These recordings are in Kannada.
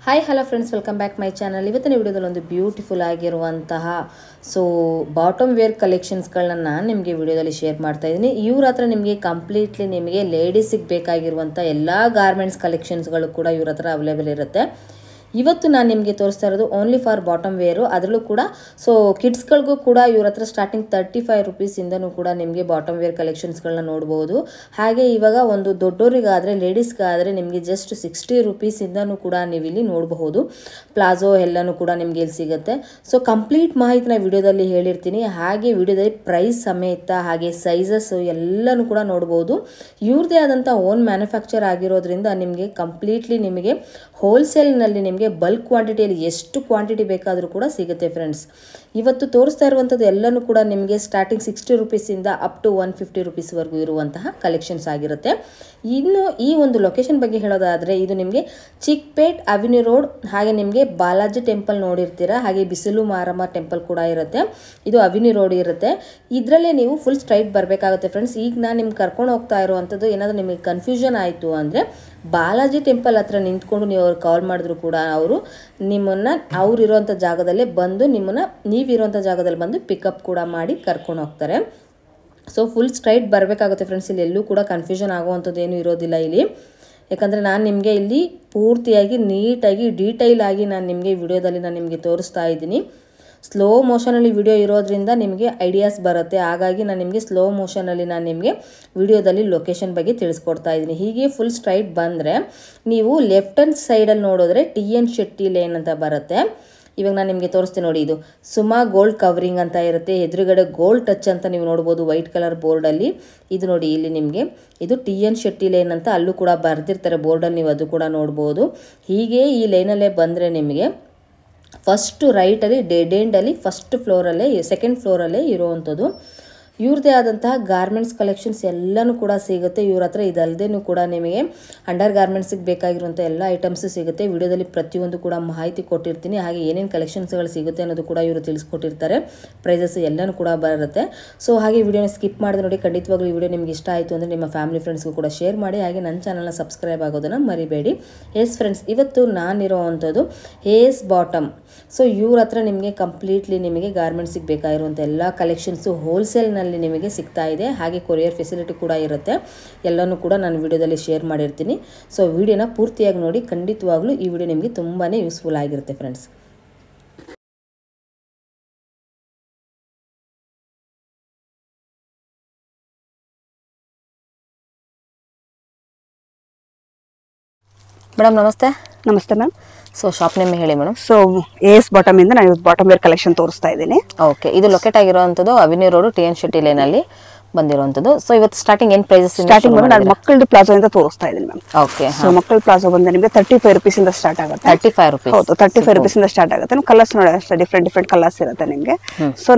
Hi hello friends, welcome back my channel. ಇವತ್ತಿನ ವಿಡಿಯೋದಲ್ಲಿ ಒಂದು ಬ್ಯೂಟಿಫುಲ್ ಆಗಿರುವಂತಹ ಬಾಟಮ್ ವೇರ್ ಕಲೆಕ್ಷನ್ಸ್ಗಳನ್ನ ನಾನು ನಿಮಗೆ ವಿಡಿಯೋದಲ್ಲಿ ಶೇರ್ ಮಾಡ್ತಾ ಇದ್ದೀನಿ. ಇವ್ರ ಹತ್ರ ನಿಮಗೆ ಕಂಪ್ಲೀಟ್ಲಿ ನಿಮಗೆ ಲೇಡೀಸಿಗೆ ಬೇಕಾಗಿರುವಂಥ ಎಲ್ಲ ಗಾರ್ಮೆಂಟ್ಸ್ ಕಲೆಕ್ಷನ್ಸ್ಗಳು ಕೂಡ ಇವ್ರ ಹತ್ರ ಅವೈಲೇಬಲ್ ಇರುತ್ತೆ. ಇವತ್ತು ನಾನು ನಿಮಗೆ ತೋರಿಸ್ತಾ ಇರೋದು ಓನ್ಲಿ ಫಾರ್ ಬಾಟಮ್ ವೇರು. ಅದರಲ್ಲೂ ಕೂಡ ಕಿಡ್ಸ್ಗಳಿಗೂ ಕೂಡ ಇವ್ರ ಹತ್ರ ಸ್ಟಾರ್ಟಿಂಗ್ 35 ರೂಪೀಸಿಂದನೂ ಕೂಡ ನಿಮಗೆ ಬಾಟಮ್ ವೇರ್ ಕಲೆಕ್ಷನ್ಸ್ಗಳನ್ನ ನೋಡ್ಬೋದು. ಹಾಗೆ ಇವಾಗ ಒಂದು ದೊಡ್ಡೋರಿಗಾದರೆ ಲೇಡೀಸ್ಗಾದರೆ ನಿಮಗೆ ಜಸ್ಟ್ 60 ರೂಪೀಸಿಂದನೂ ಕೂಡ ನೀವು ಇಲ್ಲಿ ನೋಡಬಹುದು. ಪ್ಲಾಜೋ ಎಲ್ಲನೂ ಕೂಡ ನಿಮಗೆ ಇಲ್ಲಿ ಸಿಗುತ್ತೆ. ಕಂಪ್ಲೀಟ್ ಮಾಹಿತಿನ ವಿಡಿಯೋದಲ್ಲಿ ಹೇಳಿರ್ತೀನಿ. ಹಾಗೆ ವಿಡಿಯೋದಲ್ಲಿ ಪ್ರೈಸ್ ಸಮೇತ ಹಾಗೆ ಸೈಜಸ್ ಎಲ್ಲನೂ ಕೂಡ ನೋಡ್ಬೋದು. ಇವ್ರದೇ ಆದಂಥ ಓನ್ ಮ್ಯಾನುಫ್ಯಾಕ್ಚರ್ ಆಗಿರೋದ್ರಿಂದ ನಿಮಗೆ ಕಂಪ್ಲೀಟ್ಲಿ ನಿಮಗೆ ಹೋಲ್ಸೇಲ್ನಲ್ಲಿ ನಿಮಗೆ ಬಲ್ಕ್ ಕ್ವಾಂಟಿಟಿಯಲ್ಲಿ ಎಷ್ಟು ಕ್ವಾಂಟಿಟಿ ಬೇಕಾದರೂ ಕೂಡ ಸಿಗುತ್ತೆ ಫ್ರೆಂಡ್ಸ್. ಇವತ್ತು ತೋರಿಸ್ತಾ ಇರುವಂಥದ್ದು ಎಲ್ಲನೂ ಕೂಡ ನಿಮಗೆ ಸ್ಟಾರ್ಟಿಂಗ್ 60 ರೂಪೀಸಿಂದ ಅಪ್ ಟು 150 ರೂಪೀಸ್ವರೆಗೂ ಇರುವಂತಹ ಕಲೆಕ್ಷನ್ಸ್ ಆಗಿರುತ್ತೆ. ಇನ್ನು ಈ ಒಂದು ಲೊಕೇಶನ್ ಬಗ್ಗೆ ಹೇಳೋದಾದರೆ ಇದು ನಿಮಗೆ ಚಿಕ್ಪೇಟ್ ಅವೆನ್ಯೂ ರೋಡ್, ಹಾಗೆ ನಿಮಗೆ ಬಾಲಾಜಿ ಟೆಂಪಲ್ ನೋಡಿರ್ತೀರಾ, ಹಾಗೆ ಬಿಸಿಲು ಮಾರಮ್ಮ ಟೆಂಪಲ್ ಕೂಡ ಇರುತ್ತೆ. ಇದು ಅವೆನ್ಯೂ ರೋಡ್ ಇರುತ್ತೆ. ಇದರಲ್ಲೇ ನೀವು ಫುಲ್ ಸ್ಟ್ರೈಟ್ ಬರಬೇಕಾಗುತ್ತೆ ಫ್ರೆಂಡ್ಸ್. ಈಗ ನಾನು ನಿಮ್ಗೆ ಕರ್ಕೊಂಡು ಹೋಗ್ತಾ ಇರುವಂಥದ್ದು ಏನಾದರೂ ನಿಮಗೆ ಕನ್ಫ್ಯೂಷನ್ ಆಯಿತು ಅಂದರೆ ಬಾಲಾಜಿ ಟೆಂಪಲ್ ಹತ್ರ ನಿಂತ್ಕೊಂಡು ನೀವು ಅವ್ರು ಕಾಲ್ ಮಾಡಿದ್ರು ಕೂಡ ಅವರು ನಿಮ್ಮನ್ನು ಇರೋಂಥ ಜಾಗದಲ್ಲೇ ಬಂದು ನೀವಿರೋಂಥ ಜಾಗದಲ್ಲಿ ಬಂದು ಪಿಕಪ್ ಕೂಡ ಮಾಡಿ ಕರ್ಕೊಂಡು ಹೋಗ್ತಾರೆ. ಫುಲ್ ಸ್ಟ್ರೈಟ್ ಬರಬೇಕಾಗುತ್ತೆ ಫ್ರೆಂಡ್ಸ್. ಇಲ್ಲಿ ಎಲ್ಲೂ ಕೂಡ ಕನ್ಫ್ಯೂಷನ್ ಆಗುವಂಥದ್ದು ಏನೂ ಇರೋದಿಲ್ಲ ಇಲ್ಲಿ. ಯಾಕಂದರೆ ನಾನು ನಿಮಗೆ ಇಲ್ಲಿ ಪೂರ್ತಿಯಾಗಿ ನೀಟಾಗಿ ಡೀಟೈಲ್ ಆಗಿ ನಾನು ನಿಮಗೆ ವಿಡಿಯೋದಲ್ಲಿ ನಿಮಗೆ ತೋರಿಸ್ತಾ ಇದ್ದೀನಿ. ಸ್ಲೋ ಮೋಷನಲ್ಲಿ ವಿಡಿಯೋ ಇರೋದ್ರಿಂದ ನಿಮಗೆ ಐಡಿಯಾಸ್ ಬರುತ್ತೆ. ಹಾಗಾಗಿ ನಾನು ನಿಮಗೆ ಸ್ಲೋ ಮೋಷನಲ್ಲಿ ನಾನು ನಿಮಗೆ ವಿಡಿಯೋದಲ್ಲಿ ಲೊಕೇಶನ್ ಬಗ್ಗೆ ತಿಳಿಸ್ಕೊಡ್ತಾ ಇದ್ದೀನಿ. ಹೀಗೆ ಫುಲ್ ಸ್ಟ್ರೈಟ್ ಬಂದರೆ ನೀವು ಲೆಫ್ಟ್ ಹ್ಯಾಂಡ್ ಸೈಡಲ್ಲಿ ನೋಡಿದ್ರೆ TN ಶೆಟ್ಟಿ ಲೇನ್ ಅಂತ ಬರುತ್ತೆ. ಇವಾಗ ನಾನು ನಿಮಗೆ ತೋರಿಸ್ತೀನಿ ನೋಡಿ. ಇದು ಸುಮಾ ಗೋಲ್ಡ್ ಕವರಿಂಗ್ ಅಂತ ಇರುತ್ತೆ. ಎದುರುಗಡೆ ಗೋಲ್ಡ್ ಟಚ್ ಅಂತ ನೀವು ನೋಡ್ಬೋದು ವೈಟ್ ಕಲರ್ ಬೋರ್ಡಲ್ಲಿ. ಇದು ನೋಡಿ, ಇಲ್ಲಿ ನಿಮಗೆ ಇದು TN ಶೆಟ್ಟಿ ಲೇನ್ ಅಂತ ಅಲ್ಲೂ ಕೂಡ ಬರೆದಿರ್ತಾರೆ ಬೋರ್ಡಲ್ಲಿ, ನೀವು ಅದು ಕೂಡ ನೋಡ್ಬೋದು. ಹೀಗೆ ಈ ಲೈನಲ್ಲೇ ಬಂದರೆ ನಿಮಗೆ ಫಸ್ಟ್ ರೈಟಲ್ಲಿ ಡೆಡ್ ಎಂಡಲ್ಲಿ ಫಸ್ಟ್ ಫ್ಲೋರಲ್ಲೇ ಸೆಕೆಂಡ್ ಫ್ಲೋರಲ್ಲೇ ಇರುವಂಥದ್ದು. ಇವ್ರದ್ದೇ ಆದಂತಹ ಗಾರ್ಮೆಂಟ್ಸ್ ಕಲೆಕ್ಷನ್ಸ್ ಎಲ್ಲನೂ ಕೂಡ ಸಿಗುತ್ತೆ ಇವ್ರ ಹತ್ರ. ಇದಲ್ಲದೇನೂ ಕೂಡ ನಿಮಗೆ ಅಂಡರ್ ಗಾರ್ಮೆಂಟ್ಸಿಗೆ ಬೇಕಾಗಿರುವಂಥ ಎಲ್ಲ ಐಟಮ್ಸು ಸಿಗುತ್ತೆ. ವಿಡಿಯೋದಲ್ಲಿ ಪ್ರತಿಯೊಂದು ಕೂಡ ಮಾಹಿತಿ ಕೊಟ್ಟಿರ್ತೀನಿ. ಹಾಗೆ ಏನೇನು ಕಲೆಕ್ಷನ್ಸ್ಗಳು ಸಿಗುತ್ತೆ ಅನ್ನೋದು ಕೂಡ ಇವರು ತಿಳಿಸ್ಕೊಟ್ಟಿರ್ತಾರೆ. ಪ್ರೈಸಸ್ ಎಲ್ಲನೂ ಕೂಡ ಬರುತ್ತೆ. ಹಾಗೆ ವಿಡಿಯೋನ ಸ್ಕಿಪ್ ಮಾಡಿದ್ರೆ ನೋಡಿ. ಖಂಡಿತವಾಗ್ಲೂ ಈ ವಿಡಿಯೋ ನಿಮ್ಗೆ ಇಷ್ಟ ಆಯಿತು ಅಂದರೆ ನಿಮ್ಮ ಫ್ಯಾಮಿಲಿ ಫ್ರೆಂಡ್ಸ್ಗೂ ಕೂಡ ಶೇರ್ ಮಾಡಿ. ಹಾಗೆ ನನ್ನ ಚಾನಲ್ನ ಸಬ್ಸ್ಕ್ರೈಬ್ ಆಗೋದನ್ನು ಮರಿಬೇಡಿ. ಎಸ್ ಫ್ರೆಂಡ್ಸ್, ಇವತ್ತು ನಾನಿರೋ ಅಂಥದ್ದು ಹೇಸ್ ಬಾಟಮ್. ಇವ್ರ ಹತ್ರ ನಿಮಗೆ ಕಂಪ್ಲೀಟ್ಲಿ ನಿಮಗೆ ಗಾರ್ಮೆಂಟ್ಸಿಗೆ ಬೇಕಾಗಿರುವಂಥ ಎಲ್ಲ ಕಲೆಕ್ಷನ್ಸು ಹೋಲ್ಸೇಲ್ನಲ್ಲಿ ನಿಮಗೆ ಸಿಗ್ತಾ ಇದೆ. ಹಾಗೆ ಕೊರಿಯರ್ ಫೆಸಿಲಿಟಿ ಕೂಡ ಇರುತ್ತೆ. ಎಲ್ಲನೂ ಕೂಡ ನಾನು ವಿಡಿಯೋದಲ್ಲಿ ಶೇರ್ ಮಾಡಿರ್ತೀನಿ. ವಿಡಿಯೋನ ಪೂರ್ತಿಯಾಗಿ ನೋಡಿ. ಖಂಡಿತವಾಗ್ಲೂ ಈ ವಿಡಿಯೋ ನಿಮಗೆ ತುಂಬಾ ಯೂಸ್ಫುಲ್ ಆಗಿರುತ್ತೆ ಫ್ರೆಂಡ್ಸ್. ಮೇಡಮ್ ನಮಸ್ತೆ. ನಮಸ್ತೆ ಮ್ಯಾಮ್. ಶಾಪ್ ನೇಮ್ ಹೇಳಿ ಮೇಡಮ್. AS ಬಾಟಮ್ ಇಂದ ನಾನು ಬಾಟಮ್ ವೇರ್ ಕಲೆಕ್ಷನ್ ತೋರಿಸ್ತಾ ಇದ್ದೀನಿ. ಓಕೆ, ಇದು ಲೊಕೇಟ್ ಆಗಿರುವಂಥದ್ದು ಅವೆನ್ಯೂ ರೋಡ್ TN ಶೆಟ್ಟಿ ಲೈನಲ್ಲಿ ಬಂದಿರುವಂಥದ್ದು. ಇವತ್ತು ಸ್ಟಾರ್ಟಿಂಗ್ ಏನು ಪ್ರೈಸಸ್? ಸ್ಟಾರ್ಟಿಂಗ್ ನಾನು ಮಕ್ಕಳದ್ದು ಪ್ಲಾಜೋ ಇಂದ ತೋರಿಸ್ತಾ ಇದ್ದೀನಿ ಮ್ಯಾಮ್. ಓಕೆ, ಮಕ್ಕಳ ಪ್ಲಾಜೋ ಬಂದು ನಿಮಗೆ 35 ರೂಪೀಸಿಂದ ಸ್ಟಾರ್ಟ್ ಆಗುತ್ತೆ. 35 ರೂಪೀಸ್? ಹೌದು, 35 ರೂಪೀಸಿಂದ ಸ್ಟಾರ್ಟ್ ಆಗುತ್ತೆ. ಕಲರ್ಸ್ ನೋಡಿ ಅಷ್ಟೇ, ಡಿಫ್ರೆಂಟ್ ಕಲರ್ಸ್ ಇರುತ್ತೆ ನಿಮಗೆ.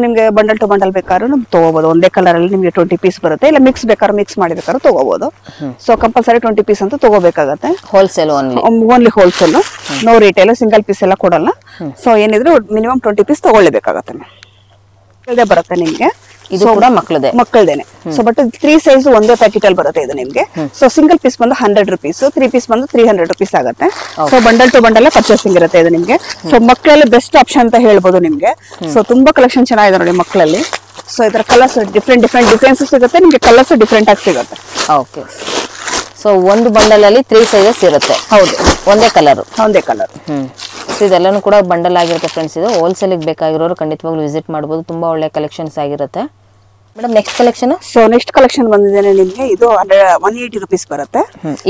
ನಿಮಗೆ ಬಂಡಲ್ ಟು ಬಂಡಲ್ ಬೇಕಾದ್ರೂ ತಗೋಬಹುದು. ಒಂದೇ ಕಲರ್ ಅಲ್ಲಿ ನಿಮಗೆ 20 ಪೀಸ್ ಬರುತ್ತೆ. ಇಲ್ಲ ಮಿಕ್ಸ್ ಮಾಡಿಬೇಕಾದ್ರೂ ತಗೋಬಹುದು. ಕಂಪಲ್ಸರಿ 20 ಪೀಸ್ ಅಂತ ತಗೋಬೇಕಾಗತ್ತೆ. Wholesale only wholesale, no retail, single piece ಎಲ್ಲ ಕೊಡಲ್ಲ. ಏನಿದ್ರು ಮಿನಿಮಮ್ 20 ಪೀಸ್ ತಗೊಳ್ಳೇಬೇಕಾಗತ್ತೆ. ಬರುತ್ತೆ ನಿಮ್ಗೆ. ಇದು ಕೂಡ ಮಕ್ಕಳದೇನೆ. ಬಟ್ 3 ಸೈಜ್ ಒಂದೇ ಪ್ಯಾಕೆಟ್ ಅಲ್ಲಿ ಬರುತ್ತೆ ಇದು ನಿಮ್ಗೆ. ಸಿಂಗಲ್ ಪೀಸ್ ಬಂದು 100 ರೂಪೀಸ್, 3 ಪೀಸ್ ಬಂದು 300 ರೂಪೀಸ್ ಆಗುತ್ತೆ. ಬಂಡಲ್ ಟು ಬಂಡಲ್ ಪರ್ಚೇಸಿಂಗ್ ಇರುತ್ತೆ ಇದು ನಿಮ್ಗೆ. ಮಕ್ಕಳಲ್ಲಿ ಬೆಸ್ಟ್ ಆಪ್ಷನ್ ಅಂತ ಹೇಳ್ಬೋದು ನಿಮ್ಗೆ. ತುಂಬಾ ಕಲೆಕ್ಷನ್ ಚೆನ್ನಾಗಿದೆ ನೋಡಿ ಮಕ್ಕಳಲ್ಲಿ. ಇದರ ಕಲರ್ಸ್ ಡಿಫ್ರೆಂಟ್ ಡಿಫ್ರೆನ್ಸ್ ಸಿಗುತ್ತೆ ನಿಮ್ಗೆ. ಕಲರ್ಸ್ ಡಿಫ್ರೆಂಟ್ ಆಗಿ ಸಿಗುತ್ತೆ. ಓಕೆ, ಒಂದು ಬಂಡಲ್ ಅಲ್ಲಿ 3 ಸೈಜಸ್ ಇರುತ್ತೆ. ಹೌದು, ಒಂದೇ ಕಲರ್. ಇದೆಲ್ಲನೂ ಕೂಡ ಬಂಡಲ್ ಆಗಿರುತ್ತೆ ಫ್ರೆಂಡ್ಸ್. ಇದು ಹೋಲ್ಸೇಲ್ಗೆ ಬೇಕಾಗಿರೋರು ಖಂಡಿತವಾಗ್ಲೂ ವಿಸಿಟ್ ಮಾಡ್ಬೋದು. ತುಂಬಾ ಒಳ್ಳೆ ಕಲೆಕ್ಷನ್ಸ್ ಆಗಿರುತ್ತೆ. Madam next collection? Next collection ಬಂದಿದ್ದೇನೆ ನಿಮ್ಗೆ. ಇದು 180 ರೂಪೀಸ್ ಬರುತ್ತೆ.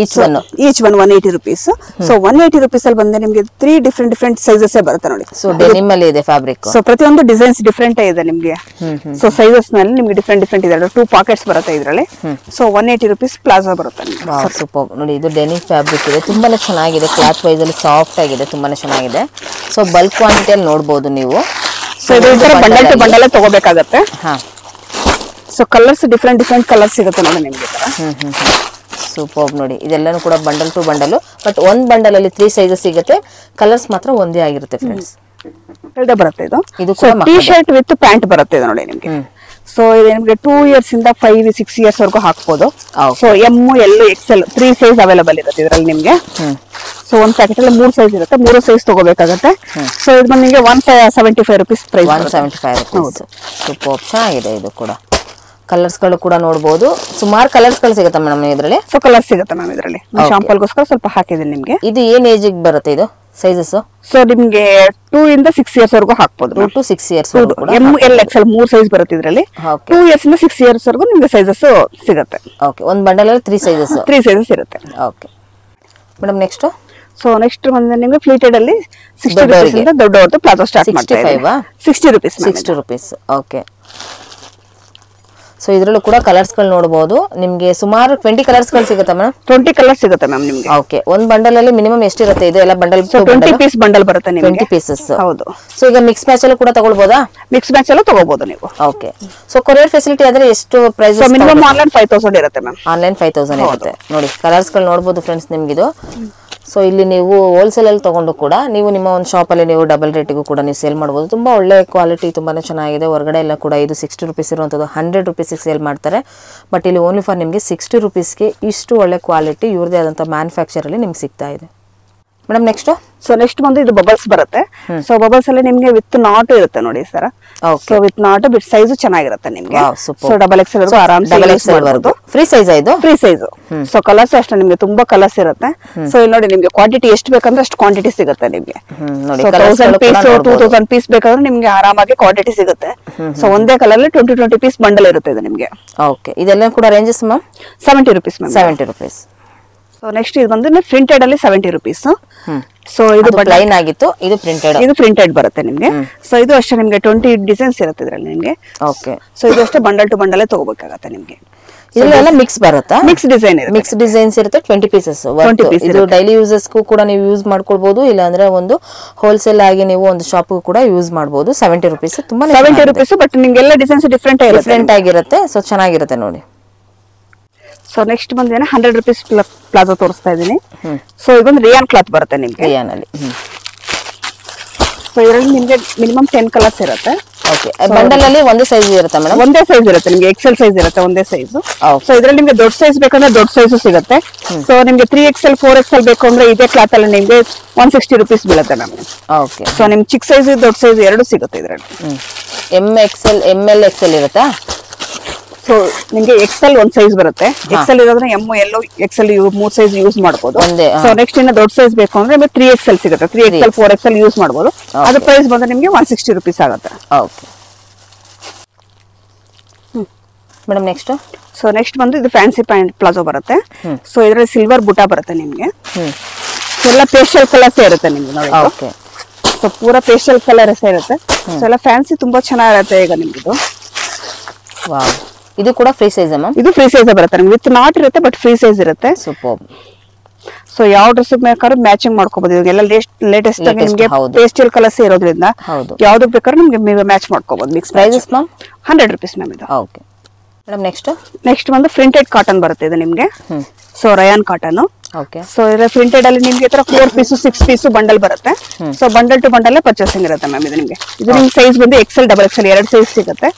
Each one 180 rupees. 180 ರೂಪೀಸ್ ಅಲ್ಲಿ ಬಂದ್ರೆ ನಿಮ್ಗೆ 3 ಡಿಫ್ರೆಂಟ್ ಸೈಜಸ್ ಬರುತ್ತೆ ನೋಡಿ. ಡೆನಿಮ್ ಅಲ್ಲಿ ಇದೆ ಫ್ಯಾಬ್ರಿಕ್. ಪ್ರತಿಯೊಂದು ಡಿಸೈನ್ಸ್ ಡಿಫ್ರೆಂಟ್ ಇದೆ ನಿಮ್ಗೆ. ಸೈಜಸ್ ನಲ್ಲಿ ನಿಮ್ಗೆ ಡಿಫ್ರೆಂಟ್ ಇದೆ. 2 ಪಾಕೆಟ್ಸ್ ಬರುತ್ತೆ ಇದರಲ್ಲಿ. 180 ರೂಪೀಸ್ ಪ್ಲಾಜೋ ಬರುತ್ತೆ. ಸೂಪರ್ ನೋಡಿ, ಇದು ಡೆನಿಮ್ ಫ್ಯಾಬ್ರಿಕ್ ಇದೆ. ತುಂಬಾನೇ ಚೆನ್ನಾಗಿದೆ. ಕ್ಲಾತ್ ವೈಸ್ ಅಲ್ಲಿ ಸಾಫ್ಟ್ ಆಗಿದೆ, ತುಂಬಾನೇ ಚೆನ್ನಾಗಿದೆ. ಬಲ್ಕ್ ಕ್ವಾಂಟಿಟಿಯಲ್ಲಿ ನೋಡಬಹುದು ನೀವು. ಬಂಡಲ್ ಟು ಬಂಡಲ್ ತಗೋಬೇಕಾಗತ್ತೆ. ಕಲರ್ಸ್ ಡಿಫ್ರೆಂಟ್ ಕಲರ್ಸ್ ಸಿಗುತ್ತೆ ನೋಡಿ ನಿಮ್ಗೆ. ಸೂಪರ್ ನೋಡಿ, ಇದೆಲ್ಲನೂ ಕೂಡ ಬಂಡಲ್ ಟು ಬಂಡಲ್. ಬಟ್ ಒಂದ್ ಬಂಡಲ್ ಅಲ್ಲಿ 3 ಸೈಜಸ್ ಸಿಗುತ್ತೆ. ಕಲರ್ಸ್ ಮಾತ್ರ ಒಂದೇ ಆಗಿರುತ್ತೆ ಫ್ರೆಂಡ್ಸ್. ಬರುತ್ತೆ ಇದು ಟಿ ಶರ್ಟ್ ವಿತ್ ಪ್ಯಾಂಟ್ ಬರುತ್ತೆ ಇದು ನೋಡಿ ನಿಮ್ಗೆ. ಇದು ನಿಮ್ಗೆ 2 ಇಯರ್ಸ್ ಇಂದ 5-6 ಇಯರ್ಸ್ ವರೆಗೂ ಹಾಕ್ಬೋದು. M, L, XL 3 size available ಇರುತ್ತೆ ಇದರಲ್ಲಿ ನಿಮ್ಗೆ. ಸೊ ಒಂದ್ ಪ್ಯಾಕೆಟ್ ಅಲ್ಲಿ 3 ಸೈಜ್ ಇರುತ್ತೆ, 3 ಸೈಜ್ ತಗೋಬೇಕಾಗತ್ತೆ. ಸೊ ಇದು ಬಂದು ನಿಮಗೆ 175 rupees ಪ್ರೈಸ್. 175 rupees. ಸೂಪರ್, ಚೆನ್ನಾಗಿದೆ ಇದು ಕೂಡ. ಕಲರ್ಸ್ ಗಳು ಕೂಡ ನೋಡಬಹುದು, ಸುಮಾರು ಕಲರ್ಸ್ ಗಳು ಸಿಗುತ್ತೆ ಮೇಡಮ್ ಇದರಲ್ಲಿ. ಸೊ ಕಲರ್ ಸಿಗುತ್ತೆ ಮ್ಯಾಮ್ ಇದರಲ್ಲಿ. ಶಾಂಪಲ್ಗೋಸ್ಕರ ಸ್ವಲ್ಪ ಹಾಕಿದ್ದೀನಿ ನಿಮ್ಗೆ. ಇದು ಏನ್ ಏಜ್ ಬರುತ್ತೆ ಇದು ಸೈಜಸ್? ಸೊ ನಿಮ್ಗೆ 2 ಇಂದ 6 years ವರೆಗೂ ಹಾಕ್ಬೋದು. 2 to 6 years M L XL 3 size ಬರುತ್ತೆ ಇದರಲ್ಲಿ. 2 years ಇಂದ 6 years ವರೆಗೂ ನಿಮ್ಗೆ ಸೈಜಸ್ ಸಿಗುತ್ತೆ. ಓಕೆ, ಒಂದು ಬಂಡಲ್ ಅಲ್ಲಿ 3 ಸೈಜಸ್. 3 ಸೈಜಸ್ ಇರುತ್ತೆ. Okay madam, next. So next ಬಂದ್ರೆ ನಿಮ್ಗೆ ಫ್ಲೀಟೆಡ್ ಅಲ್ಲಿ 60 rupees ಇಂದ ದೊಡ್ಡವರದ್ದು ಪ್ಲಾಜೋ ಸ್ಟಾರ್ಟ್ ಮಾಡ್ತಾ ಇದ್ದೀವಿ. 60 rupees. 60 rupees. ಓಕೆ. ಸೊ ಇದರಲ್ಲೂ ಕೂಡ ಕಲರ್ಸ್ ಗಳು ನೋಡಬಹುದು. ನಿಮ್ಗೆ ಸುಮಾರು 20 ಕಲರ್ಸ್ ಗಳು ಸಿಗುತ್ತೆ ಮೇಡಮ್. 20 ಕಲರ್ಸ್ ಸಿಗುತ್ತೆ ಮ್ಯಾಮ್ ನಿಮ್ಗೆ. ಓಕೆ, ಒಂದು ಬಂಡಲ್ ಅಲ್ಲಿ ಮಿನಿಮಮ್ ಎಷ್ಟಿರುತ್ತೆ ಇದು? ಎಲ್ಲ ಬಂಡಲ್ 20 ಪೀಸ್ ಬಂಡಲ್ ಬರುತ್ತೆ ನಿಮಗೆ. 20 ಪೀಸಸ್. ಹೌದು. ಸೊ ಈಗ ಮಿಕ್ಸ್ ಮ್ಯಾಚ್ ಅಲ್ಲೂ ಕೂಡ ತಗೊಳ್ಬೋದಾ? ಮಿಕ್ಸ್ ಮ್ಯಾಚ್ ಅಲ್ಲೂ ತಗೋಬಹುದು ನೀವು. ಓಕೆ. ಸೊ ಕೊರಿಯರ್ ಫೆಸಿಲಿಟಿ ಆದ್ರೆ ಎಷ್ಟು ಪ್ರೈಸ್? ಮಿನಿಮಮ್ ಆನ್ಲೈನ್ 5000 ಇರುತ್ತೆ ಮ್ಯಾಮ್. ಆನ್ಲೈನ್ 5000 ಇರುತ್ತೆ. ನೋಡಿ ಕಲರ್ಸ್ ಗಳು ನೋಡಬಹುದು ಫ್ರೆಂಡ್ಸ್ ನಿಮ್ಗಿದು. ಸೊ ಇಲ್ಲಿ ನೀವು ಹೋಲ್ಸೇಲ್ ಅಲ್ಲಿ ತಗೊಂಡು ಕೂಡ ನೀವು ನಿಮ್ಮ ಒಂದು ಶಾಪ್ ಅಲ್ಲಿ ನೀವು ಡಬಲ್ ರೇಟಿಗೂ ಕೂಡ ನೀವು ಸೇಲ್ ಮಾಡಬಹುದು. ತುಂಬಾ ಒಳ್ಳೆ ಕ್ವಾಲಿಟಿ, ತುಂಬಾನೇ ಚೆನ್ನಾಗಿದೆ. ಹೊರಗಡೆ ಎಲ್ಲ ಕೂಡ ಇದು 60 rupees ಇರುವಂತದ್ದು 100 rupees ಸೇಲ್ ಮಾಡ್ತಾರೆ. ಬಟ್ ಇಲ್ಲಿ ಓನ್ಲಿ ಫಾರ್ ನಿಮಗೆ 60 rupeesಗೆ ಇಷ್ಟು ಒಳ್ಳೆ ಕ್ವಾಲಿಟಿ ಇವ್ರದೇ ಆದಂತ ಮ್ಯಾನುಫ್ಯಾಕ್ಚರ್ ಅಲ್ಲಿ ನಿಮ್ಗೆ ಸಿಗ್ತಾ ಇದೆ. Madam next. ಸೊ ನೆಕ್ಸ್ಟ್ ಬಂದು ಇದು ಬಬಲ್ಸ್ ಬರುತ್ತೆ. ಸೊ ಬಬಲ್ಸ್ ಅಲ್ಲಿ ನಿಮ್ಗೆ ವಿತ್ ನಾಟ್ ಇರುತ್ತೆ ನೋಡಿ sir. So with not bit size ಚೆನ್ನಾಗಿರುತ್ತೆ ನಿಮ್ಗೆ. ಸೊ ಡಬಲ್ ಎಕ್ಸೆಲ್ ವರೆಗೂ ಆರಾಮ್ಸೆ ಫ್ರೀ ಸೈಜ್ ಇದು. Free size. ಸೊ ಕಲರ್ಸ್ ಅಷ್ಟೇ ನಿಮ್ಗೆ ತುಂಬಾ ಕಲರ್ಸ್ ಇರುತ್ತೆ. ಸೊ ಇಲ್ಲಿ ನೋಡಿ ನಿಮ್ಗೆ ಕ್ವಾಂಟಿಟಿ ಎಷ್ಟು ಬೇಕಂದ್ರೆ ಅಷ್ಟು ಕ್ವಾಂಟಿಟಿ ಸಿಗುತ್ತೆ ನಿಮ್ಗೆ. 1000 ಪೀಸ್ 2000 ಪೀಸ್ ಬೇಕಾದ್ರೆ ನಿಮ್ಗೆ ಆರಾಮಾಗಿ ಕ್ವಾಂಟಿಟಿ ಸಿಗುತ್ತೆ. ಸೊ ಒಂದೇ ಕಲರ್ ಅಲ್ಲಿ 20 ಪೀಸ್ ಬಂಡಲ್ ಇರುತ್ತೆ ಇದು ನಿಮ್ಗೆ. ಓಕೆ, ಇದೆಲ್ಲ ಕೂಡ ranges ma'am 70 rupees ma'am. 70 rupees. So next ಇದು ಬಂದು ಪ್ರಿಂಟೆಡ್ ಅಲ್ಲಿ 70 rupees. ಸೊ ಇದು ಪ್ಲೈನ್ ಆಗಿತ್ತು, ಇದು ಪ್ರಿಂಟೆಡ್. ಇದು ಪ್ರಿಂಟೆಡ್ ಬರುತ್ತೆ ನಿಮ್ಗೆ. ಸೊ ಇದು ಅಷ್ಟೇ ನಿಮ್ಗೆ 20 ಡಿಸೈನ್ಸ್ ಇರುತ್ತೆ ಇದರಲ್ಲಿ ನಿಮ್ಗೆ. ಓಕೆ. ಸೊ ಇದು ಅಷ್ಟೇ ಬಂಡಲ್ ಟು ಬಂಡಲ್ ತಗೋಬೇಕಾಗತ್ತೆ ನಿಮ್ಗೆ. ಇದೆಲ್ಲ ಮಿಕ್ಸ್ ಬರುತ್ತಾ? ಮಿಕ್ಸ್ ಡಿಸೈನ್ ಇರುತ್ತೆ. ಮಿಕ್ಸ್ ಡಿಸೈನ್ಸ್ ಇರುತ್ತೆ. 20 ಪೀಸಸ್. ಇದು ಡೈಲಿ ಯೂಸಸ್ಗೂ ಕೂಡ ನೀವು ಯೂಸ್ ಮಾಡ್ಕೊಳ್ಬಹುದು, ಇಲ್ಲ ಅಂದ್ರೆ ಒಂದು ಹೋಲ್ಸೇಲ್ ಆಗಿ ನೀವು ಒಂದು ಶಾಪ್ ಕೂಡ ಯೂಸ್ ಮಾಡಬಹುದು. 70 rupees. ತುಂಬಾ 70 rupees. ಬಟ್ ನಿಮ್ಗೆಲ್ಲ ಡಿಸೈನ್ಸ್ ಡಿಫ್ರೆಂಟ್ ಆಗಿರುತ್ತೆ. ಸೊ ಚೆನ್ನಾಗಿರುತ್ತೆ ನೋಡಿ. ಸೊ ನೆಕ್ಸ್ಟ್ ಬಂದು 100 rupees ಪ್ಲಾಜೋ ತೋರಿಸ್ತಾ ಇದೀನಿ. ಸೊ ಇದೊಂದು ರಿಯಾನ್ ಕ್ಲಾತ್ ಬರುತ್ತೆ ನಿಮ್ಗೆ. ರಿಯಾನ್ ಅಲ್ಲಿ. ಸೊ ಇದರಲ್ಲಿ ನಿಮ್ಗೆ ಮಿನಿಮಮ್ 10 ಕಲರ್ಸ್ ಇರುತ್ತೆ. ಓಕೆ. ಬಂಡಲ್ ಅಲ್ಲಿ ಒಂದೇ ಸೈಜ್ ಇರುತ್ತೆ ಮೇಡಮ್? ಒಂದೇ ಸೈಜ್ ಇರುತ್ತೆ ನಿಮ್ಗೆ. ಎಕ್ಸೆಲ್ ಸೈಜ್ ಇರುತ್ತೆ, ಒಂದೇ ಸೈಜ್. ಸೊ ಇದರಲ್ಲಿ ನಿಮ್ಗೆ ದೊಡ್ಡ ಸೈಜ್ ಬೇಕಂದ್ರೆ ದೊಡ್ಡ ಸೈಜ್ ಸಿಗುತ್ತೆ. ಸೊ ನಿಮ್ಗೆ 3XL 4XL ಬೇಕು ಅಂದ್ರೆ ಇದೇ ಕ್ಲಾತ್ ಅಲ್ಲಿ ನಿಮ್ಗೆ 160 rupees ಬೀಳುತ್ತೆ ನಮ್ಗೆ. ಓಕೆ. ಸೊ ನಿಮ್ ಚಿಕ್ಕ ಸೈಜ್ ದೊಡ್ಡ ಸೈಜ್ ಎರಡು ಸಿಗುತ್ತೆ ಇದರಲ್ಲಿ. MXL ML XL ಇರುತ್ತಾ? ಸೊ ನಿಮ್ಗೆ ಎಕ್ಸೆಲ್ ಒಂದ್ ಸೈಜ್ ಬರುತ್ತೆ. ಎಕ್ಸೆಲ್ ಇರೋದ್ರೆ M L XL 3 size use ಮಾಡಬಹುದು. ಸೊ ನೆಕ್ಸ್ಟ್ ಇನ್ನ ದೊಡ್ಡ ಸೈಜ್ ಬೇಕು ಅಂದ್ರೆ 3XL ಸಿಗುತ್ತೆ. 3XL 4XL ಯೂಸ್ ಮಾಡಬಹುದು. ಅದ್ರ ಪ್ರೈಸ್ ಬಂದ್ರೆ ನಿಮ್ಗೆ 160 rupees ಆಗುತ್ತೆ. Okay madam, next. So next ಬಂದು ಇದು ಫ್ಯಾನ್ಸಿ ಪ್ಯಾಂಟ್ ಪ್ಲಾಜೋ ಬರುತ್ತೆ. ಸೊ ಇದರಲ್ಲಿ ಸಿಲ್ವರ್ ಬುಟಾ ಬರುತ್ತೆ ನಿಮ್ಗೆ. ಎಲ್ಲ ಪೇಸ್ಟಲ್ ಕಲರ್ಸ್ ಇರುತ್ತೆ ನಿಮ್ಗೆ ನೋಡಿ. ಓಕೆ. ಸೊ ಪೂರಾ ಪೇಸ್ಟಲ್ ಕಲರ್ಸ್ ಇರುತ್ತೆ. ಸೊ ಎಲ್ಲ ಫ್ಯಾನ್ಸಿ ತುಂಬಾ ಚೆನ್ನಾಗಿರುತ್ತೆ ಈಗ ನಿಮ್ಗೆ. ವಾವ್, ಇದು ಕೂಡ ಫ್ರೀ ಸೈಜ್ ಮ್ಯಾಮ್? ಇದು ಫ್ರೀ ಸೈಜ್ ಬರುತ್ತೆ ನಿಮ್ಗೆ. ವಿತ್ ನಾಟ್ ಇರುತ್ತೆ ಬಟ್ ಫ್ರೀ ಸೈಜ್ ಇರುತ್ತೆ. ಸೂಪರ್. ಸೊ ಯಾವ ಡ್ರೆಸ್ ಬೇಕಾದ್ರೂ ಮ್ಯಾಚಿಂಗ್ ಮಾಡ್ಕೋಬಹುದು. ಇವಾಗೆಲ್ಲ ಲೇಟೆಸ್ಟ್ ಆಗಿ ನಿಮ್ಗೆ ಪೇಸ್ಟಲ್ ಕಲರ್ಸ್ ಇರೋದ್ರಿಂದ ಯಾವ್ದಕ್ ಬೇಕಾದ್ರೂ ನಿಮ್ಗೆ ಮ್ಯಾಚ್ ಮಾಡ್ಕೋಬಹುದು. Mix prices ma'am 100 rupees ma'am ಇದು. ಓಕೆ ಮೇಡಮ್, ನೆಕ್ಸ್ಟ್ ಬಂದು ಪ್ರಿಂಟೆಡ್ ಕಾಟನ್ ಬರುತ್ತೆ ಇದು ನಿಮ್ಗೆ. So rayon cotton. Okay. So ಇದರ ಪ್ರಿಂಟೆಡ್ ಅಲ್ಲಿ ನಿಮ್ಗೆ 4 ಪೀಸ್ 6 ಪೀಸ್ ಬಂಡಲ್ ಬರುತ್ತೆ. So bundle to bundle purchasing ಇರುತ್ತೆ ಮ್ಯಾಮ್ ಇದು ನಿಮ್ಗೆ. ಇದು ನಿಮ್ಗೆ ಸೈಜ್ ಬಂದು XL ಡಬಲ್ XL 2 ಸೈಜ್ ಸಿಗುತ್ತೆ.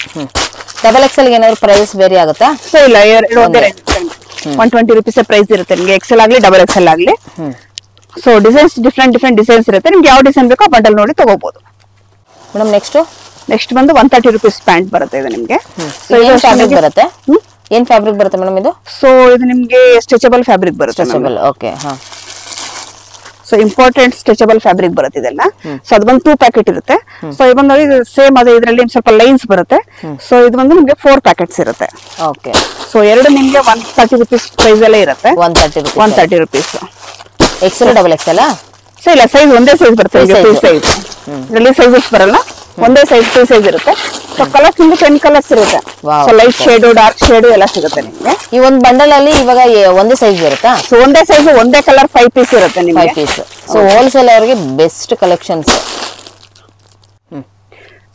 ಡಬಲ್ XL ಏನಾದ್ರು ಪ್ರೈಸ್ ಬೇರೆ ಆಗುತ್ತಾ? ಸೊ ಇಲ್ಲ, 120 rupees ಪ್ರೈಸ್ ಇರುತ್ತೆ ನಿಮ್ಗೆ. XL ಆಗ್ಲಿ ಡಬಲ್ XL ಆಗ್ಲಿ. ಸೊ ಡಿಸೈನ್ಸ್ ಡಿಫ್ರೆಂಟ್ ಡಿಸೈನ್ಸ್ ಇರುತ್ತೆ. ನಿಮ್ಗೆ ಯಾವ ಡಿಸೈನ್ ಬೇಕೋ ಬಂಡಲ್ ನೋಡಿ ತಗೋಬಹುದು. ಮೇಡಮ್ ನೆಕ್ಸ್ಟ್ ಬಂದು 130 rupees ಪ್ಯಾಂಟ್ ಬರುತ್ತೆ ಇದು ನಿಮ್ಗೆ. ಸೊ ಇದು ಫ್ಯಾಬ್ರಿಕ್ ಬರುತ್ತೆ. ಏನ್ ಫ್ಯಾಬ್ರಿಕ್ ಬರುತ್ತೆ ಮೇಡಮ್ ಇದು? ಸೊ ಇದು ನಿಮ್ಗೆ ಸ್ಟ್ರೆಚಬಲ್ ಫ್ಯಾಬ್ರಿಕ್ ಬರುತ್ತೆ. ಸ್ಟ್ರೆಚಬಲ್. ಓಕೆ. ಹಾ. ಸೊ ಇಂಪಾರ್ಟೆಂಟ್ ಸ್ಟ್ರೆಚಬಲ್ ಫ್ಯಾಬ್ರಿಕ್ ಬರುತ್ತೆ ಇದೆಲ್ಲ. ಸೊ ಅದು ಬಂದು 2 ಪ್ಯಾಕೆಟ್ ಇರುತ್ತೆ. ಸೊ ಇದು ಬಂದು ಸೇಮ್ ಅದೇ ಇದರಲ್ಲಿ ಸ್ವಲ್ಪ ಲೈನ್ಸ್ ಬರುತ್ತೆ. ಸೊ ಇದು ಬಂದು ನಿಮ್ಗೆ 4 ಪ್ಯಾಕೆಟ್ಸ್ ಇರುತ್ತೆ. ಓಕೆ. ಸೊ ಎರಡು ನಿಮ್ಗೆ 130 rupees ಪ್ರೈಸ್ ಎಲ್ಲ ಇರುತ್ತೆ. 130 rupees. XL double XL? So ಇಲ್ಲ, ಸೈಜ್ ಒಂದೇ ಸೈಜ್ ಬರುತ್ತೆ. ಫ್ರೀ ಸೈಜ್ ಇದರಲ್ಲಿ ಸೈಜಸ್ ಬರಲ್ಲ, ಒಂದೇ ಸೈಜ್ ಫ್ರೀ ಸೈಜ್ ಇರುತ್ತೆ. ಸೊ ಕಲರ್ಸ್ ನಿಮ್ಗೆ 10 ಕಲರ್ಸ್ ಇರುತ್ತೆ. So light shade dark shade ಎಲ್ಲ ಸಿಗುತ್ತೆ ನಿಮ್ಗೆ. ಈ ಒಂದು ಬಂಡಲ್ ಅಲ್ಲಿ ಇವಾಗ ಒಂದೇ ಸೈಜ್ ಇರುತ್ತಾ? ಸೊ ಒಂದೇ ಸೈಜ್ ಒಂದೇ ಕಲರ್ 5 ಪೀಸ್ ಇರುತ್ತೆ ನಿಮ್ಗೆ. 5 ಪೀಸ್. ಸೊ ಹೋಲ್ಸೇಲ್ ಅವರಿಗೆ ಬೆಸ್ಟ್ ಕಲೆಕ್ಷನ್ಸ್.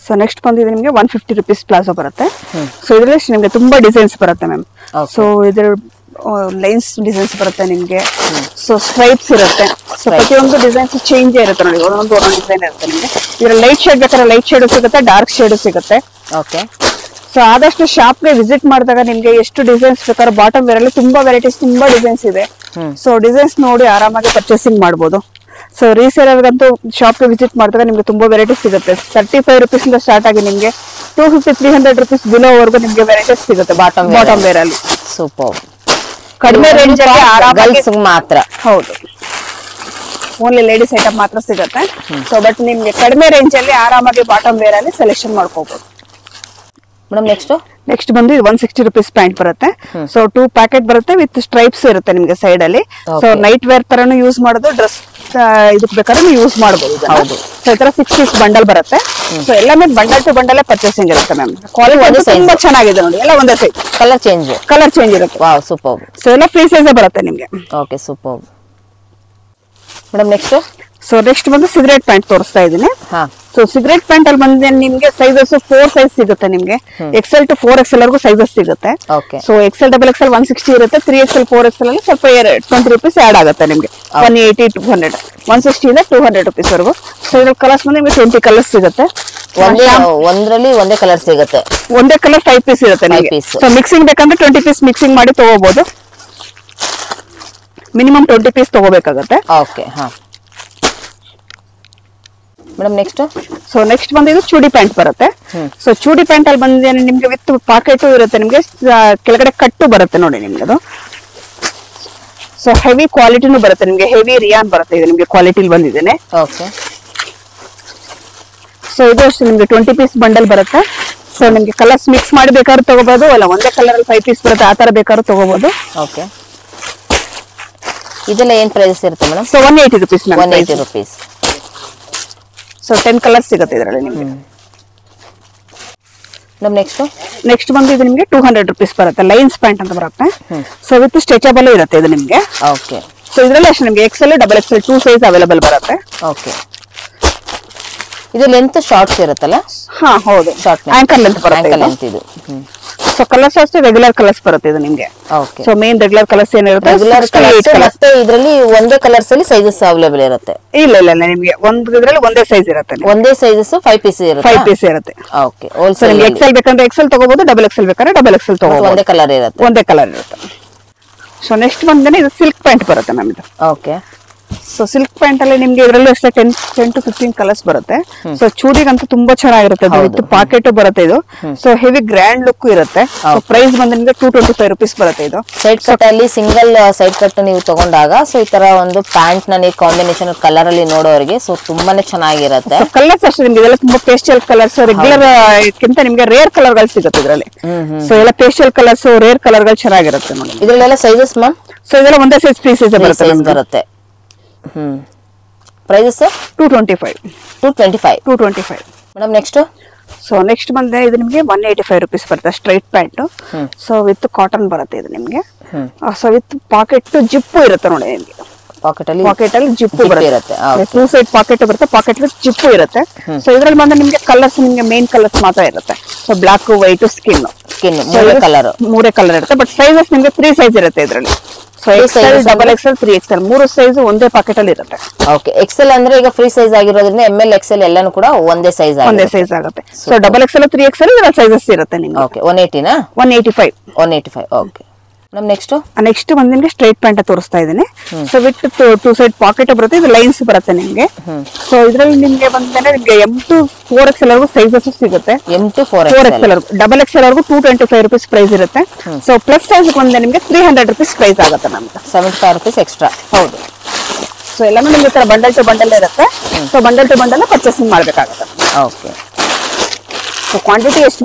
ಸೊ ನೆಕ್ಸ್ಟ್ ಬಂದಿದೆ ನಿಮ್ಗೆ 150 rupees ಪ್ಲಾಜೋ ಬರುತ್ತೆ. ಸೊ ಇದರಲ್ಲಿ ನಿಮ್ಗೆ ತುಂಬಾ ಡಿಸೈನ್ಸ್ ಬರುತ್ತೆ ಮ್ಯಾಮ್. ಸೊ ಇದ್ರ ಲೈನ್ಸ್ ಡಿಸೈನ್ಸ್ ಬರುತ್ತೆ ನಿಮ್ಗೆ. ಸೊ ಸ್ಟ್ರೈಪ್ಸ್ ಇರುತ್ತೆ. ಸೊ ಪ್ರತಿಯೊಂದು ಡಿಸೈನ್ಸ್ ಚೇಂಜ್ ಇರುತ್ತೆ ನೋಡಿ. ಒಂದೊಂದು ಡಿಸೈನ್ ಇರುತ್ತೆ ನಿಮ್ಗೆ. ಇದ್ರ ಲೈಟ್ ಶೇಡ್ ಬೇಕಾದ್ರೆ ಲೈಟ್ ಶೇಡ್ ಸಿಗುತ್ತೆ, ಡಾರ್ಕ್ ಶೇಡ್ ಸಿಗುತ್ತೆ. ಓಕೆ. ಸೊ ಸೊ ಆದಷ್ಟು ಶಾಪ್ ಗೆ ವಿಸಿಟ್ ಮಾಡಿದಾಗ ನಿಮ್ಗೆ ಎಷ್ಟು ಡಿಸೈನ್ಸ್ ಬೇಕಾದ್ರೆ ಬಾಟಮ್ ವೇರ್ ಅಲ್ಲಿ ತುಂಬಾ ವೆರೈಟೀಸ್ ತುಂಬಾ ಡಿಸೈನ್ಸ್ ಇದೆ. ಸೊ ಡಿಸೈನ್ಸ್ ನೋಡಿ ಆರಾಮಾಗಿ ಪರ್ಚೇಸಿಂಗ್ ಮಾಡಬಹುದು. ಸೊ ರೀಸೇಲರ್ಗಂತೂ ಶಾಪ್ ಗೆ ವಿಸಿಟ್ ಮಾಡಿದಾಗ ನಿಮ್ಗೆ ತುಂಬಾ ವೆರೈಟೀಸ್ ಸಿಗುತ್ತೆ. 35 ರುಪೀಸ್ ಇಂದ ಸ್ಟಾರ್ಟ್ ಆಗಿ ನಿಮ್ಗೆ 250-300 ರುಪೀಸ್ ಬಿಲೋ ವರ್ಗು ನಿಮ್ಗೆ ವೆರೈಟೀಸ್ ಸಿಗುತ್ತೆ ಬಾಟಮ್ ವೇರ್ ಅಲ್ಲಿ. ಸೂಪರ್. ಕಡಿಮೆ ರೇಂಜ್ ಅಲ್ಲಿ ಆರಾಮಾಗಿ ಮಾತ್ರ. ಹೌದು, ಓನ್ಲಿ ಲೇಡೀಸ್ ಐಟಮ್ ಮಾತ್ರ ಸಿಗುತ್ತೆ. ಸೊ ಬಟ್ ನಿಮ್ಗೆ ಕಡಿಮೆ ರೇಂಜ್ ಅಲ್ಲಿ ಆರಾಮಾಗಿ ಬಾಟಮ್ ವೇರ್ ಅಲ್ಲಿ ಸೆಲೆಕ್ಷನ್ ಮಾಡ್ಕೋಬಹುದು. ಮೇಡಮ್ ನೆಕ್ಸ್ಟ್ ಬಂದು 160 ರುಪೀಸ್ ಪ್ಯಾಂಟ್ ಬರುತ್ತೆ. ಸೊ 2 ಪ್ಯಾಕೆಟ್ ಬರುತ್ತೆ ವಿತ್ ಸ್ಟ್ರೈಪ್ಸ್ ಇರುತ್ತೆ ನಿಮ್ಗೆ ಸೈಡ್ ಅಲ್ಲಿ. ಸೊ ನೈಟ್ ವೇರ್ ತರನು ಯೂಸ್ ಮಾಡೋದು, ಡ್ರೆಸ್ ಇದಕ್ ಬೇಕಾದ್ರೆ ಯೂಸ್ ಮಾಡಬಹುದು. ಸೊ ಈ ತರ 6 ಪೀಸ್ ಬಂಡಲ್ ಬರುತ್ತೆ. ಸೊ ಎಲ್ಲಾமே ಬಂಡಲ್ ಟು ಬಂಡಲ್ ಪರ್ಚೇಸಿಂಗ್ ಇರುತ್ತೆ ಮ್ಯಾಮ್. ಕ್ವಾಲಿಟಿ ತುಂಬಾ ಚೆನ್ನಾಗಿದೆ ನೋಡಿ, ಎಲ್ಲ ಒಂದೇ ಸೈಜ್. ಕಲರ್ ಚೇಂಜ್ ಇರುತ್ತೆ. Wow, super. ಸೊ ಎಲ್ಲ ಫ್ರೀ ಸೈಜ್ ಬರುತ್ತೆ ನಿಮ್ಗೆ. Okay, super. ಮೇಡಮ್ ನೆಕ್ಸ್ಟ್ ಬಂದು ಸಿಗರೇಟ್ ಪ್ಯಾಂಟ್ ತೋರಿಸ್ತಾ ಇದೀನಿ. ಸೊ ಸಿಗರೇಟ್ ಪ್ಯಾಂಟ್ ಅಲ್ಲಿ ಬಂದ್ರೆ ನಿಮ್ಗೆ ಸೈಜಸ್ 4 ಸೈಜ್ ಸಿಗುತ್ತೆ ನಿಮ್ಗೆ. XL to 4XL ವರೆಗೂ ಸೈಜಸ್ ಸಿಗುತ್ತೆ. ಸೊ XL XXL 160 ಇರುತ್ತೆ. 3XL 4XL ಅಲ್ಲಿ ಸ್ವಲ್ಪ 20 ರುಪೀಸ್ ಆಡ್ ಆಗುತ್ತೆ ನಿಮ್ಗೆ. 180 to 200, 160 ಇಂದ 200 ರುಪೀಸ್ ವರೆಗೂ. ಸೊ ಇದ್ರಲ್ಲಿ ಕಲರ್ಸ್ ಬಂದ್ರೆ ನಿಮ್ಗೆ 20 ಕಲರ್ಸ್ ಸಿಗುತ್ತೆ. ಒಂದ್ರಲ್ಲಿ ಒಂದೇ ಕಲರ್ ಸಿಗುತ್ತೆ. ಒಂದೇ ಕಲರ್ 5 ಪೀಸ್ ಇರುತ್ತೆ ನಿಮ್ಗೆ. ಸೊ ಮಿಕ್ಸಿಂಗ್ ಬೇಕಂದ್ರೆ 20 ಪೀಸ್ ಮಿಕ್ಸಿಂಗ್ ಮಾಡಿ ತಗೋಬಹುದು. ಮಿನಿಮಮ್ 20 ಪೀಸ್ ತಗೋಬೇಕಾಗುತ್ತೆ. ಓಕೆ, ಹಾ ಮೇಡಮ್ ನೆಕ್ಸ್ಟ್ ಬಂದು ಇದು ಚೂಡಿ ಪ್ಯಾಂಟ್ ಬರುತ್ತೆ. ಸೊ ಚೂಡಿ ಪ್ಯಾಂಟ್ ಅಲ್ಲಿ ಬಂದ್ರೆ ನಿಮ್ಗೆ ವಿತ್ ಪಾಕೆಟ್ ಇರುತ್ತೆ ನಿಮ್ಗೆ. ಕೆಳಗಡೆ ಕಟ್ಟು ಬರುತ್ತೆ ನೋಡಿ ನಿಮ್ಗೆ ಅದು. ಸೊ ಹೆವಿ ಕ್ವಾಲಿಟಿನೂ ಬರುತ್ತೆ ನಿಮ್ಗೆ. ಹೆವಿ ರಿಯಾನ್ ಬರುತ್ತೆ ಇದು ನಿಮ್ಗೆ ಕ್ವಾಲಿಟಿ ಬಂದಿದ್ದೇನೆ. ಓಕೆ. ಸೊ ಇದು ಅಷ್ಟೇ ನಿಮ್ಗೆ 20 ಪೀಸ್ ಬಂಡಲ್ ಬರುತ್ತೆ. ಸೊ ನಿಮ್ಗೆ ಕಲರ್ಸ್ ಮಿಕ್ಸ್ ಮಾಡಿ ಬೇಕಾದ್ರೂ ತಗೋಬಹುದು, ಅಲ್ಲ ಒಂದೇ ಕಲರ್ ಅಲ್ಲಿ 5 ಪೀಸ್ ಬರುತ್ತೆ, ಆ ತರ ಬೇಕಾದ್ರೂ ತಗೋಬಹುದು. ಓಕೆ. ಇದೆಲ್ಲ ಏನ್ ಪ್ರೈಸ್ ಇರುತ್ತೆ madam? So 180 rupees. 180 rupees. So 10 colours ಸಿಗುತ್ತೆ ಇದರಲ್ಲಿ ನಿಮ್ಗೆ. ನೆಕ್ಸ್ಟ್ ಬಂದು ಇದು ನಿಮ್ಗೆ 200 ರುಪೀಸ್ ಬರುತ್ತೆ. ಲೈನ್ಸ್ ಪ್ಯಾಂಟ್ ಅಂತ ಬರುತ್ತೆ. ಸೊ ವಿತ್ ಸ್ಟ್ರೆಚಬಲ್ ಇರುತ್ತೆ ಇದು ನಿಮ್ಗೆ. ಓಕೆ. ಸೊ ಇದರಲ್ಲಿ ಅಷ್ಟೇ ನಿಮ್ಗೆ XL, XXL 2 ಸೈಜ್ ಅವೈಲೇಬಲ್ ಬರುತ್ತೆ. ಓಕೆ. ಇದು ಲೆಂತ್ ಶಾರ್ಟ್ಸ್ ಇರುತ್ತಲ್ಲ? ಹಾ ಹೌದು, ಆಂಕಲ್ ಲೆಂತ್ ಬರುತ್ತೆ ಇದು. ಸೊ ಕಲರ್ಸ್ ಅಷ್ಟೇ ರೆಗ್ಯುಲರ್ ಕಲರ್ಸ್ ಬರುತ್ತೆ ಇದು ನಿಮ್ಗೆ. Okay. So main regular colours ಏನಿರುತ್ತೆ, ಮತ್ತೆ ಇದರಲ್ಲಿ ಒಂದೇ ಕಲರ್ಸ್ ಅಲ್ಲಿ ಸೈಜಸ್ ಅವೈಲೇಬಲ್ ಇರುತ್ತೆ? ಇಲ್ಲ ನಿಮ್ಗೆ ಇದ್ರಲ್ಲಿ ಒಂದೇ ಸೈಜ್ ಇರುತ್ತೆ. ಒಂದೇ ಸೈಜಸ್ 5 ಪೀಸ್ ಇರುತ್ತೆ. 5 ಪೀಸ್ ಇರುತ್ತೆ. ಓಕೆ. ನಿಮ್ಗೆ XL ಬೇಕಂದ್ರೆ XL ತಗೋಬಹುದು, XXL ಬೇಕಾದ್ರೆ XXL ತಗೋಬಹುದು. ಒಂದೇ ಕಲರ್ ಇರುತ್ತೆ. ಸೊ ನೆಕ್ಸ್ಟ್ ಬಂದ್ರೆ ಇದು ಸಿಲ್ಕ್ ಪ್ಯಾಂಟ್ ಬರುತ್ತೆ ನಮ್ ಇದು. ಓಕೆ. ಸೊ ಸಿಲ್ಕ್ ಪ್ಯಾಂಟ್ ಅಲ್ಲಿ ನಿಮ್ಗೆ ಇದರಲ್ಲೂ ಅಷ್ಟೇ 10 to 15 ಕಲರ್ಸ್ ಬರುತ್ತೆ. ಸೊ ಚೂಡಿಗಂತೂ ತುಂಬಾ ಚೆನ್ನಾಗಿರುತ್ತೆ. ವಿತ್ ಪಾಕೆಟ್ ಬರುತ್ತೆ ಇದು. ಸೊ ಹೆವಿ ಗ್ರ್ಯಾಂಡ್ ಲುಕ್ ಇರುತ್ತೆ. ಸೊ ಪ್ರೈಸ್ ಬಂದ್ರೆ ನಿಮ್ಗೆ 225 ರುಪೀಸ್ ಬರುತ್ತೆ ಇದು. ಸೈಡ್ ಕಟ್ ಅಲ್ಲಿ ಸಿಂಗಲ್ ಸೈಡ್ ಕಟ್ ನೀವು ತಗೊಂಡಾಗ ಸೊ ಈ ತರ ಒಂದು ಪ್ಯಾಂಟ್ ನ ನೀವು ಕಾಂಬಿನೇಷನ್ ಕಲರ್ ಅಲ್ಲಿ ನೋಡೋರಿಗೆ ಸೊ ತುಂಬಾನೇ ಚೆನ್ನಾಗಿರುತ್ತೆ. ಕಲರ್ಸ್ ಅಷ್ಟೇ ನಿಮ್ಗೆ ಇದೆಲ್ಲ ತುಂಬಾ ಪೇಸ್ಟಲ್ ಕಲರ್ಸ್, ರೆಗ್ಯುಲರ್ ಗಿಂತ ನಿಮ್ಗೆ ರೇರ್ ಕಲರ್ ಗಳು ಸಿಗುತ್ತೆ ಇದರಲ್ಲಿ. ಸೊ ಎಲ್ಲ ಪೇಸ್ಟಲ್ ಕಲರ್ಸ್, ರೇರ್ ಕಲರ್ ಗಳು ಚೆನ್ನಾಗಿರುತ್ತೆ ನೋಡಿ. ಇದರಲ್ಲೆಲ್ಲ ಸೈಜಸ್ ಮ್ಯಾಮ್? ಸೊ ಇದೆಲ್ಲ ಒಂದೇ ಸೈಜ್ ಪೀಸಸ್ ಬರುತ್ತೆ. ಪ್ರೈಸಸ್ 225. ಮೇಡಮ್ ನೆಕ್ಸ್ಟ್ ಬಂದ್ರೆ ಇದು ನಿಮ್ಗೆ 185 ರುಪೀಸ್ ಬರುತ್ತೆ. Straight pant. So with cotton ಬರುತ್ತೆ ಇದು ನಿಮ್ಗೆ. ಸೊ ವಿತ್ ಪಾಕೆಟ್ ಜಿಪ್ಪು ಇರುತ್ತೆ ನೋಡಿ ನಿಮ್ಗೆ. ಪಾಕೆಟ್ ಅಲ್ಲಿ ಜಿಪ್ಪು ಬರುತ್ತೆ. 2 ಸೈಡ್ ಪಾಕೆಟ್ ಬರುತ್ತೆ, ಪಾಕೆಟ್ ವಿತ್ ಜಿಪ್ಪು ಇರುತ್ತೆ. ಸೊ ಇದ್ರಲ್ಲಿ ಬಂದ್ರೆ ನಿಮ್ಗೆ ಕಲರ್ಸ್ ನಿಮ್ಗೆ ಮೇನ್ ಕಲರ್ಸ್ ಮಾತ್ರ ಇರುತ್ತೆ. ಸೊ ಬ್ಲಾಕ್, ವೈಟ್, ಸ್ಕಿನ್ ಮೂರೇ ಕಲರ್ ಇರುತ್ತೆ. ಬಟ್ ಸೈಜಸ್ ನಿಮ್ಗೆ 3 ಸೈಜ್ ಇರುತ್ತೆ ಇದರಲ್ಲಿ. So XL, XXL, 3XL 3 size ಒಂದೇ ಪಾಕೆಟ್ ಅಲ್ಲಿ ಇರುತ್ತೆ. ಓಕೆ. XL ಅಂದ್ರೆ ಈಗ ಫ್ರೀ ಸೈಜ್ ಆಗಿರೋದ್ರಿಂದ ML, XL ಎಲ್ಲಾನು ಕೂಡ ಒಂದೇ ಸೈಜ್ ಆಗುತ್ತೆ. ಸೊ XXL, 3XL ಇದರಲ್ಲಿ ಸೈಜಸ್ ಇರುತ್ತೆ ನಿಮ್ಗೆ. ಓಕೆ. 180 ನಾ? 185. ಓಕೆ. ನೆಕ್ಸ್ಟ್ ಬಂದ್ ನಿಮ್ಗೆ ಸ್ಟ್ರೈಟ್ ಪ್ಯಾಂಟ್ ತೋರಿಸ್ತಾ ಇದ್ದೀನಿ. ಸೊ ವಿತ್ 2 ಸೈಡ್ ಪಾಕೆಟ್ ಬರುತ್ತೆ. ಇದು ಲೈನ್ಸ್ ಬರುತ್ತೆ ನಿಮ್ಗೆ. ಸೊ ಇದ್ರಲ್ಲಿ ನಿಮ್ಗೆ ಬಂದ್ರೆ ನಿಮ್ಗೆ M to 4XL ವರೆಗೂ ಸೈಜಸ್ ಸಿಗುತ್ತೆ. M to 4XL XXL ವರೆಗೂ 225 ರುಪೀಸ್ ಪ್ರೈಸ್ ಇರುತ್ತೆ. ಸೊ ಪ್ಲಸ್ ಸೈಜ್ ಬಂದ್ರೆ ನಿಮ್ಗೆ 300 ರುಪೀಸ್ ಪ್ರೈಸ್ ಆಗುತ್ತೆ ನಮ್ಗೆ. 75 ರುಪೀಸ್ ಎಕ್ಸ್ಟ್ರಾ. ಹೌದು. ಸೊ ಎಲ್ಲಾನು ನಿಮ್ಗೆ ತರ ಬಂಡಲ್ ಟು ಬಂಡಲ್ ಇರುತ್ತೆ. So bundle to bundle purchasing ಮಾಡ್ಬೇಕಾಗುತ್ತೆ. ಓಕೆ. ಸೊ ಕ್ವಾಂಟಿಟಿ ಎಷ್ಟು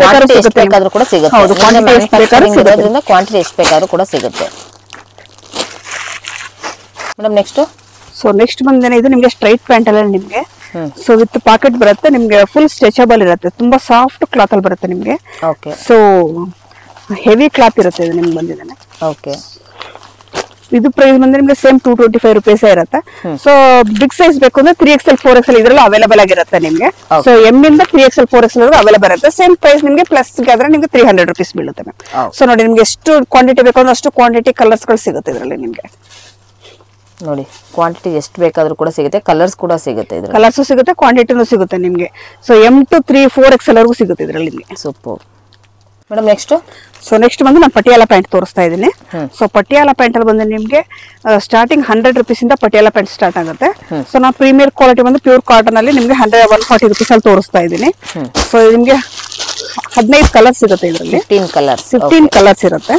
ಬೇಕಾದ್ರೂ ಕೂಡ ಸಿಗುತ್ತೆ. ಹೌದು, ಕ್ವಾಂಟಿಟಿ ಎಷ್ಟು ಬೇಕಾದ್ರೂ ಕೂಡ ಸಿಗುತ್ತೆ. ಮೇಡಮ್ ನೆಕ್ಸ್ಟ್ ಬಂದೇನೆ ಇದು ನಿಮ್ಗೆ ಸ್ಟ್ರೈಟ್ ಪ್ಯಾಂಟ್ ಅಲ್ಲ ನಿಮ್ಗೆ. ಸೊ ವಿತ್ ಪಾಕೆಟ್ ಬರುತ್ತೆ ನಿಮ್ಗೆ. ಫುಲ್ ಸ್ಟ್ರೆಚಬಲ್ ಇರುತ್ತೆ. ತುಂಬಾ ಸಾಫ್ಟ್ ಕ್ಲಾತ್ ಅಲ್ಲಿ ಬರುತ್ತೆ ನಿಮ್ಗೆ. ಓಕೆ. ಸೊ ಹೆವಿ ಕ್ಲಾತ್ ಇರುತ್ತೆ ಇದು ನಿಮ್ಗೆ ಬಂದಿದ್ದಾನೆ. ಓಕೆ. ಇದು ಪ್ರೈಸ್ ಬಂದ್ರೆ ನಿಮ್ಗೆ ಸೇಮ್ 225 ರುಪೀಸ್ ಇರುತ್ತೆ. ಸೊ ಬಿಗ್ ಸೈಜ್ ಬೇಕು ಅಂದ್ರೆ 3XL, 4XL ಇದ್ರಲ್ಲಿ ಅವೈಲೇಬಲ್ ಆಗಿರುತ್ತೆ ನಿಮ್ಗೆ. ಸೊ M ಇಂದ 3XL, 4XL ವರೆಗೂ ಅವೈಲೇಬಲ್ ಇರುತ್ತೆ. ಸೇಮ್ ಪ್ರೈಸ್ ನಿಮ್ಗೆ ಪ್ಲಸ್ ಆದ್ರೆ ನಿಮ್ಗೆ 300 ರುಪೀಸ್ ಬೀಳುತ್ತೆ ಮ್ಯಾಮ್. ಸೊ ನೋಡಿ ನಿಮ್ಗೆ ಎಷ್ಟು ಕ್ವಾಂಟಿಟಿ ಬೇಕು ಅಂದ್ರೆ ಅಷ್ಟು ಕ್ವಾಂಟಿಟಿ ಕಲರ್ಸ್ ಗಳು ಸಿಗುತ್ತೆ ಇದರಲ್ಲಿ ನಿಮ್ಗೆ. ನೋಡಿ ಕ್ವಾಂಟಿಟಿ ಎಷ್ಟು ಬೇಕಾದ್ರೂ ಕೂಡ ಸಿಗುತ್ತೆ, ಕಲರ್ಸ್ ಕೂಡ ಸಿಗುತ್ತೆ ಇದರಲ್ಲಿ. ಕಲರ್ಸ್ ಸಿಗುತ್ತೆ, ಕ್ವಾಂಟಿಟಿನೂ ಸಿಗುತ್ತೆ ನಿಮ್ಗೆ. ಸೊ M to 3, 4XL ವರೆಗೂ ಸಿಗುತ್ತೆ ಇದರಲ್ಲಿ ನಿಮ್ಗೆ. Super. Madam next so next ಬಂದು ನಾನು ಪಟಿಯಾಲ ಪ್ಯಾಂಟ್ ತೋರಿಸ್ತಾ ಇದ್ದೀನಿ. ಸೊ ಪಟಿಯಾಲ ಪ್ಯಾಂಟ್ ಅಲ್ಲಿ ಬಂದು ನಿಮ್ಗೆ ಸ್ಟಾರ್ಟಿಂಗ್ 100 rupees ಇಂದ ಪಟಿಯಾಲ ಪ್ಯಾಂಟ್ ಸ್ಟಾರ್ಟ್ ಆಗುತ್ತೆ. ಸೊ ನಾವು ಪ್ರೀಮಿಯರ್ ಕ್ವಾಲಿಟಿ ಬಂದು ಪ್ಯೂರ್ ಕಾಟನ್ ಅಲ್ಲಿ ನಿಮ್ಗೆ 140 rupees ಅಲ್ಲಿ ತೋರಿಸ್ತಾ ಇದ್ದೀನಿ. ಸೊ ನಿಮ್ಗೆ 15 ಕಲರ್ಸ್ ಇರುತ್ತೆ ಇದರಲ್ಲಿ. 15 ಕಲರ್ಸ್ ಇರುತ್ತೆ.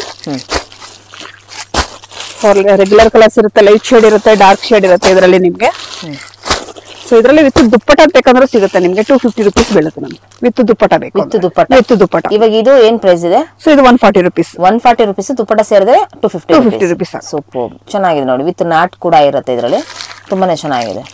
ರೆಗ್ಯುಲರ್ ಕಲರ್ಸ್ ಇರುತ್ತೆ, ಲೈಟ್ ಶೇಡ್ ಇರುತ್ತೆ, ಡಾರ್ಕ್ ಶೇಡ್ ಇರುತ್ತೆ ಇದರಲ್ಲಿ ನಿಮ್ಗೆ. ಸೊ ಇದರಲ್ಲಿ ವಿತ್ ದುಪ್ಪಟ್ಟ ಬೇಕಂದ್ರೆ ಸಿಗುತ್ತೆ ನಿಮ್ಗೆ 250 rupees ಬೀಳುತ್ತೆ ನಮ್ಗೆ. ವಿತ್ ದುಪ್ಪಟ್ಟ ಬೇಕು, ವಿತ್ ದುಪ್ಪಟ್ಟ. ಇವಾಗ ಇದು ಏನ್ ಪ್ರೈಸ್ ಇದೆ? ಸೊ ಇದು 140 rupees. 140 rupees ದುಪ್ಪಟ್ಟ ಸೇರಿದ್ರೆ 250 rupees. ಸೂಪರ್, ಚೆನ್ನಾಗಿದೆ ನೋಡಿ. ವಿತ್ ನಾಟ್ ಕೂಡ ಇರುತ್ತೆ ಇದರಲ್ಲಿ, ತುಂಬಾನೇ ಚೆನ್ನಾಗಿದೆ.